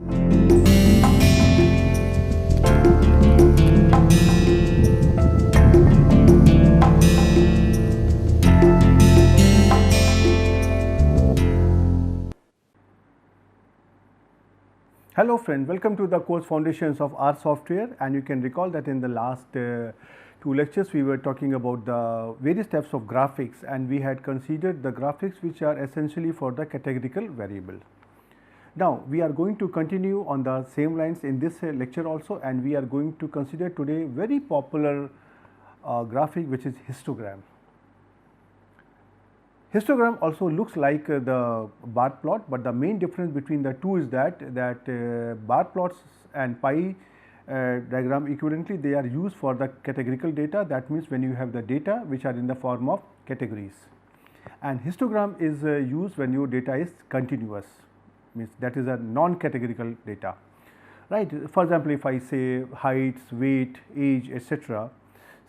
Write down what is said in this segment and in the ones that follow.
Hello friend, welcome to the course Foundations of R Software, and you can recall that in the last two lectures we were talking about the various types of graphics, and we had considered the graphics which are essentially for the categorical variable. Now we are going to continue on the same lines in this lecture also, and we are going to consider today very popular graphic which is histogram. Histogram also looks like the bar plot, but the main difference between the two is that bar plots and pie diagram equivalently, they are used for the categorical data. That means when you have the data which are in the form of categories, and histogram is used when your data is continuous, means that is a non-categorical data, right. For example, if I say heights, weight, age, etc.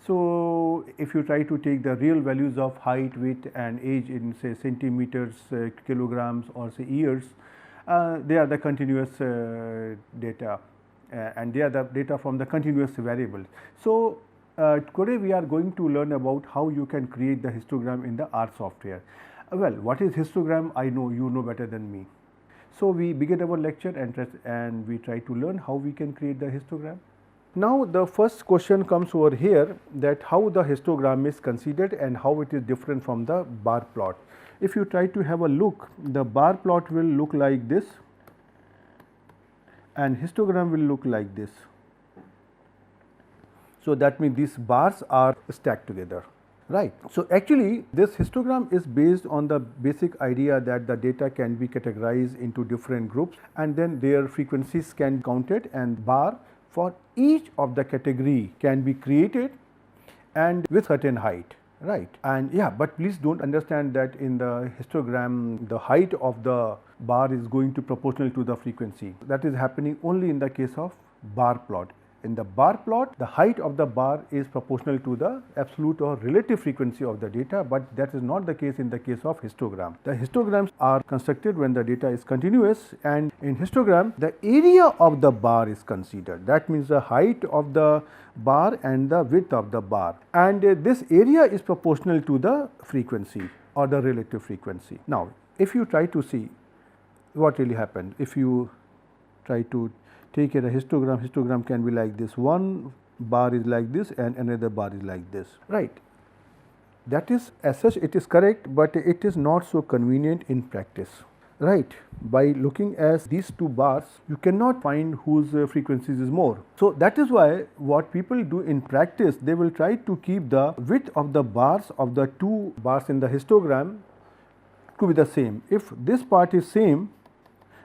So, if you try to take the real values of height, weight and age in say centimeters, kilograms or say years, they are the continuous data and they are the data from the continuous variable. So, today we are going to learn about how you can create the histogram in the R software. Well, what is histogram? I know you know better than me. So, we begin our lecture and we try to learn how we can create the histogram. Now, the first question comes over here, that how the histogram is considered and how it is different from the bar plot. If you try to have a look, the bar plot will look like this and histogram will look like this. So, that means these bars are stacked together, right. So, actually this histogram is based on the basic idea that the data can be categorized into different groups and then their frequencies can be counted, and bar for each of the category can be created and with certain height, right. And yeah, but please do not understand that in the histogram the height of the bar is going to proportional to the frequency. That is happening only in the case of bar plot. In the bar plot, the height of the bar is proportional to the absolute or relative frequency of the data, but that is not the case in the case of histogram. The histograms are constructed when the data is continuous, and in histogram the area of the bar is considered. That means the height of the bar and the width of the bar, and this area is proportional to the frequency or the relative frequency. Now, if you try to see what really happened, if you try to take a histogram can be like this, one bar is like this and another bar is like this, right. That is, as such it is correct, but it is not so convenient in practice, right. By looking at these two bars, you cannot find whose frequencies is more. So, that is why what people do in practice, they will try to keep the width of the bars of the two bars in the histogram to be the same. If this part is same,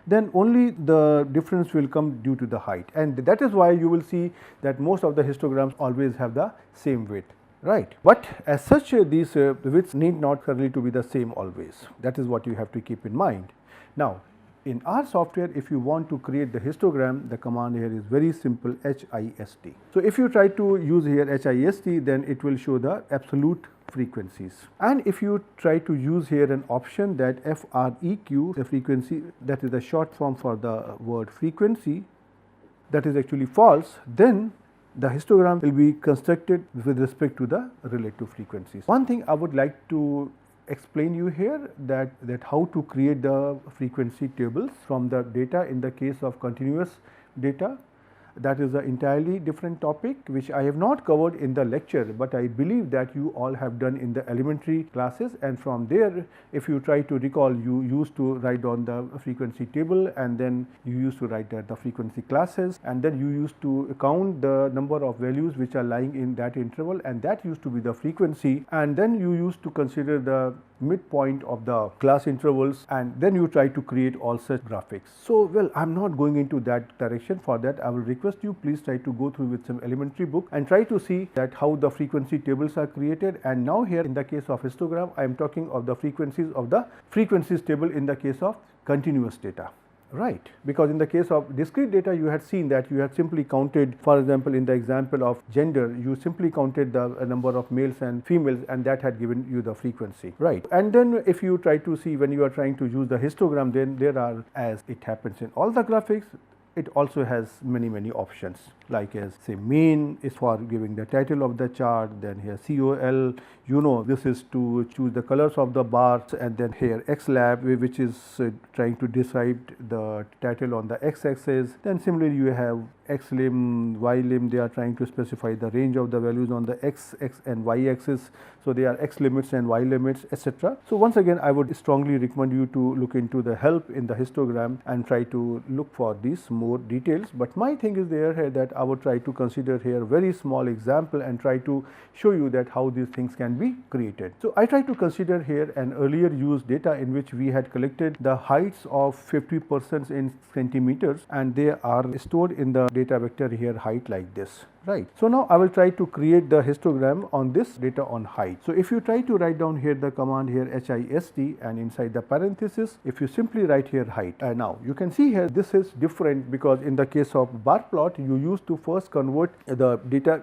then only the difference will come due to the height, and that is why you will see that most of the histograms always have the same width, right. But as such these widths need not necessarily to be the same always. That is what you have to keep in mind. Now, in R software, if you want to create the histogram, the command here is very simple, HIST. So, if you try to use here HIST, then it will show the absolute frequencies, and if you try to use here an option that FREQ, the frequency, that is the short form for the word frequency, that is actually false, then the histogram will be constructed with respect to the relative frequencies. One thing I would like to explain you here, that how to create the frequency tables from the data in the case of continuous data. That is an entirely different topic which I have not covered in the lecture, but I believe that you all have done in the elementary classes, and from there if you try to recall, you used to write down the frequency table and then you used to write the frequency classes, and then you used to count the number of values which are lying in that interval, and that used to be the frequency, and then you used to consider the midpoint of the class intervals, and then you try to create all such graphics. So, well, I am not going into that direction. For that I will request you, please try to go through with some elementary book and try to see that how the frequency tables are created. And now here in the case of histogram, I am talking of the frequencies of the frequencies table in the case of continuous data. Right, because in the case of discrete data, you had seen that you had simply counted, for example, in the example of gender, you simply counted the number of males and females, and that had given you the frequency, right. And then if you try to see when you are trying to use the histogram, then there are, as it happens in all the graphics, it also has many options, like as say main is for giving the title of the chart, then here COL, this is to choose the colors of the bars, and then here XLab, which is trying to decide the title on the x-axis. Then similarly you have xlim, ylim, they are trying to specify the range of the values on the x and y axis. So they are x limits and y limits, etc. So once again, I would strongly recommend you to look into the help in the histogram and try to look for these more details. But my thing is there here that I would try to consider here very small example and try to show you that how these things can be created. So I try to consider here an earlier used data in which we had collected the heights of 50 persons in centimeters, and they are stored in the data vector here height like this. Right. So now I will try to create the histogram on this data on height. So if you try to write down here the command here HIST, and inside the parenthesis, if you simply write here height, now you can see here this is different, because in the case of bar plot you used to first convert the data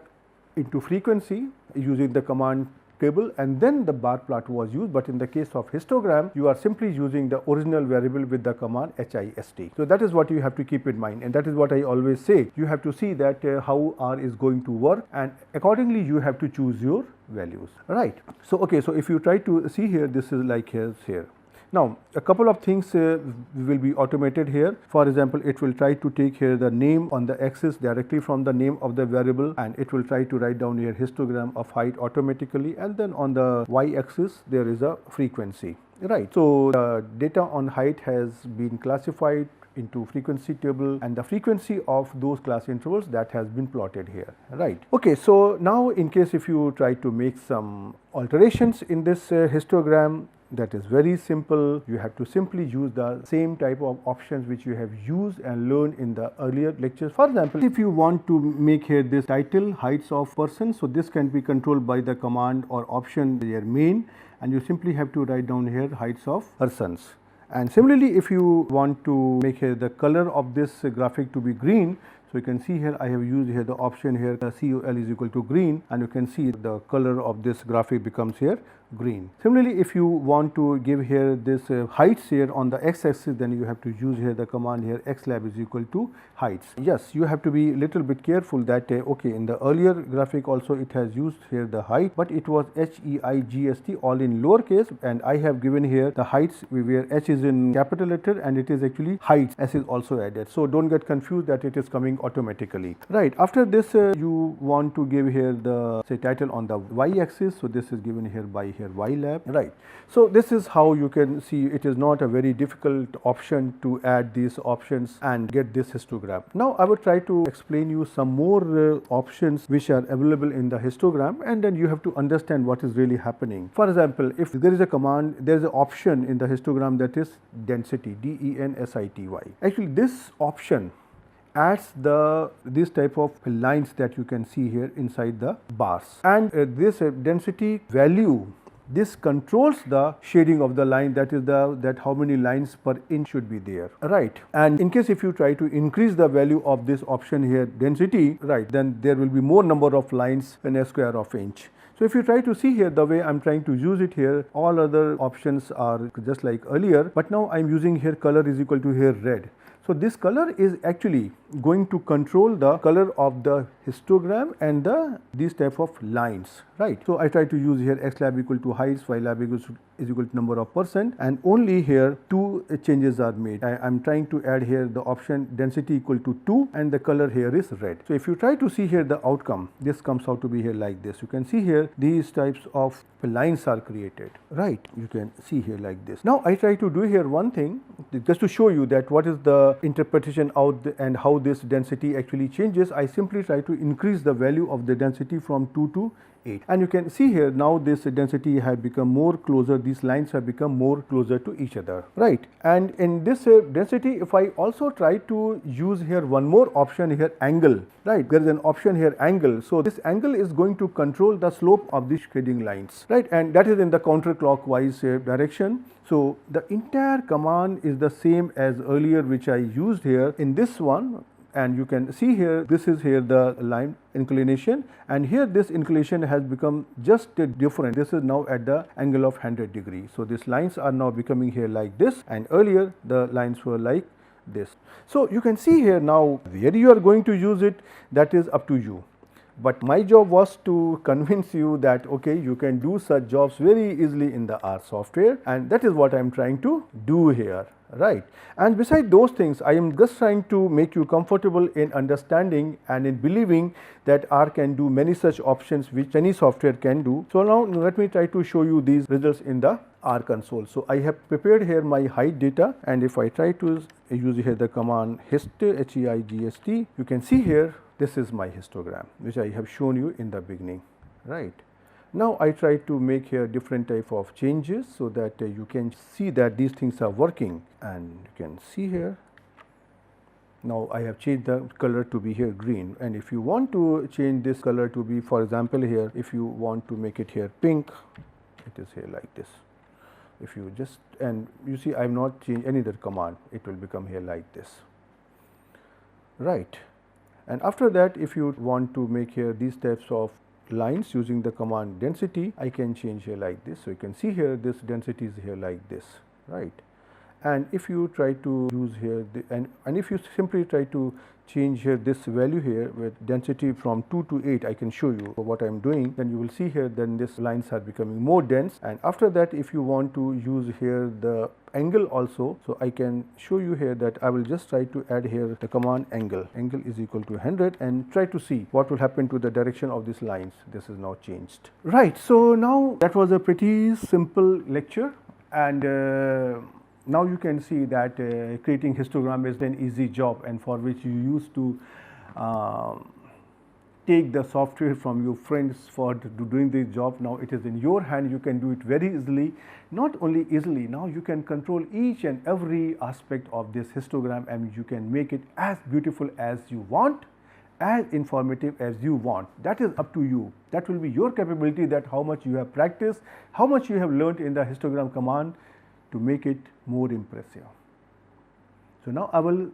into frequency using the command table, and then the bar plot was used. But in the case of histogram, you are simply using the original variable with the command HIST. So that is what you have to keep in mind, and that is what I always say. You have to see that how R is going to work, and accordingly you have to choose your values. Right. So okay, so if you try to see here, this is like here. Now, a couple of things will be automated here. For example, it will try to take here the name on the axis directly from the name of the variable, and it will try to write down here histogram of height automatically, and then on the y-axis there is a frequency. Right. So the data on height has been classified into frequency table, and the frequency of those class intervals that has been plotted here. Right. Okay, so now in case if you try to make some alterations in this histogram, that is very simple. You have to simply use the same type of options which you have used and learned in the earlier lectures. For example, if you want to make here this title heights of persons, so this can be controlled by the command or option here main, and you simply have to write down here heights of persons. And similarly, if you want to make here the color of this graphic to be green, so you can see here I have used here the option here COL is equal to green, and you can see the color of this graphic becomes here green. Similarly, if you want to give here this heights here on the x-axis, then you have to use here the command here xlab is equal to heights. Yes, you have to be little bit careful that okay, in the earlier graphic also it has used here the height, but it was HEIGST all in lowercase, and I have given here the heights where H is in capital letter and it is actually heights, S is also added. So don't get confused that it is coming automatically. Right. After this you want to give here the say title on the y-axis, so this is given here by here ylab. Right. So this is how you can see it is not a very difficult option to add these options and get this histogram. Now I will try to explain you some more options which are available in the histogram, and then you have to understand what is really happening. For example, if there is a command, there is an option in the histogram that is density, DENSITY. Actually this option adds this type of lines that you can see here inside the bars, and this density value, this controls the shading of the line, that is that how many lines per inch should be there. Right. And in case if you try to increase the value of this option here density, right, then there will be more number of lines in a square of inch. So if you try to see here the way I am trying to use it here, all other options are just like earlier, but now I am using here color is equal to here red. So this color is actually going to control the color of the histogram and these type of lines, right. So I try to use here xlab equal to heights, ylab is equal to number of percent, and only here two changes are made. I am trying to add here the option density equal to 2, and the color here is red. So if you try to see here the outcome, this comes out to be here like this. You can see here these types of lines are created, right. You can see here like this. Now I try to do here one thing just to show you that what is the interpretation out and how this density actually changes. I simply try to increase the value of the density from 2 to 8, and you can see here now this density has become more closer, these lines have become more closer to each other, right. And in this density, if I also try to use here one more option here angle, right, there is an option here angle. So this angle is going to control the slope of the shading lines, right, and that is in the counterclockwise direction. So the entire command is the same as earlier which I used here in this one, and you can see here this is here the line inclination, and here this inclination has become just different. This is now at the angle of 100 degrees. So these lines are now becoming here like this, and earlier the lines were like this. So you can see here now where you are going to use it, that is up to you. But my job was to convince you that okay, you can do such jobs very easily in the R software, and that is what I am trying to do here, right? And beside those things, I am just trying to make you comfortable in understanding and in believing that R can do many such options which any software can do. So now let me try to show you these results in the R console. So I have prepared here my height data, and if I try to use here the command hist, HEIGST, you can see here this is my histogram which I have shown you in the beginning, right? Now I try to make here different type of changes so that you can see that these things are working, and you can see here now I have changed the color to be here green, and if you want to change this color to be, for example, here if you want to make it here pink, it is here like this. If you just, and you see I have not changed any other command, it will become here like this, right? And after that, if you want to make here these types of lines using the command density, I can change here like this. So you can see here this density is here like this, right? And if you try to use here and if you simply try to change here this value here with density from 2 to 8, I can show you what I am doing, then you will see here then these lines are becoming more dense. And after that, if you want to use here the angle also, so I can show you here that I will just try to add here the command angle is equal to 100, and try to see what will happen to the direction of these lines. This is now changed, right? So now that was a pretty simple lecture, and now you can see that creating histogram is an easy job, and for which you used to take the software from your friends for doing this job. Now it is in your hand, you can do it very easily. Not only easily, now you can control each and every aspect of this histogram, and you can make it as beautiful as you want, as informative as you want. That is up to you. That will be your capability, that how much you have practiced, how much you have learned in the histogram command to make it more impressive. So now I will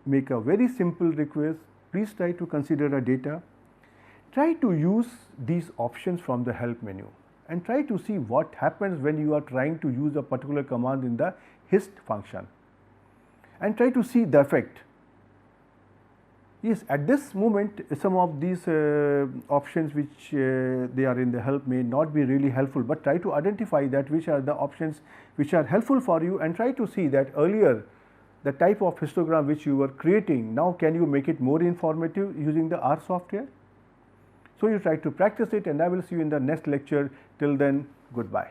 make a very simple request. Please try to consider a data. Try to use these options from the help menu and try to see what happens when you are trying to use a particular command in the hist function, and try to see the effect. Yes, at this moment some of these options which they are in the help may not be really helpful, but try to identify that which are the options which are helpful for you, and try to see that earlier the type of histogram which you were creating, now can you make it more informative using the R software? So you try to practice it, and I will see you in the next lecture. Till then, goodbye.